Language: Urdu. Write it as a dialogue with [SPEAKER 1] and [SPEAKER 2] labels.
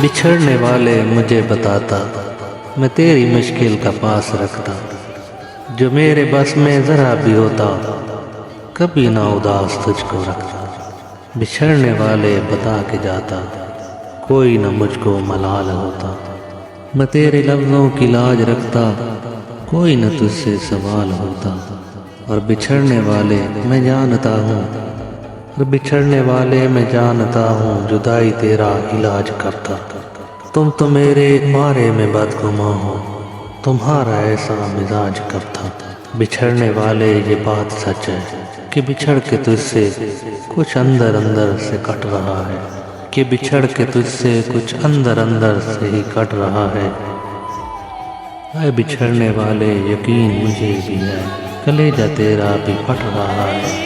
[SPEAKER 1] بچھڑنے والے مجھے بتاتا، میں تیری مشکل کا پاس رکھتا، جو میرے بس میں ذرا بھی ہوتا، کبھی نہ اداس تجھ کو رکھتا۔ بچھڑنے والے بتا کے جاتا، کوئی نہ مجھ کو ملال ہوتا، میں تیرے لفظوں کی لاج رکھتا، کوئی نہ تجھ سے سوال ہوتا۔ اور بچھڑنے والے میں جانتا ہوں، اور بچھڑنے والے میں جانتا ہوں، جدائی تیرا علاج کرتا۔ تم تو میرے بارے میں بدگماں ہو، تمہارا ایسا مزاج کب تھا۔ بچھڑنے والے یہ بات سچ ہے کہ بچھڑ کے تجھ سے کچھ اندر اندر سے کٹ رہا ہے، کہ بچھڑ کے تجھ سے کچھ اندر اندر سے ہی کٹ رہا ہے۔ اے بچھڑنے والے یقین مجھے بھی ہے، کلیجہ تیرا بھی پھٹ رہا ہے۔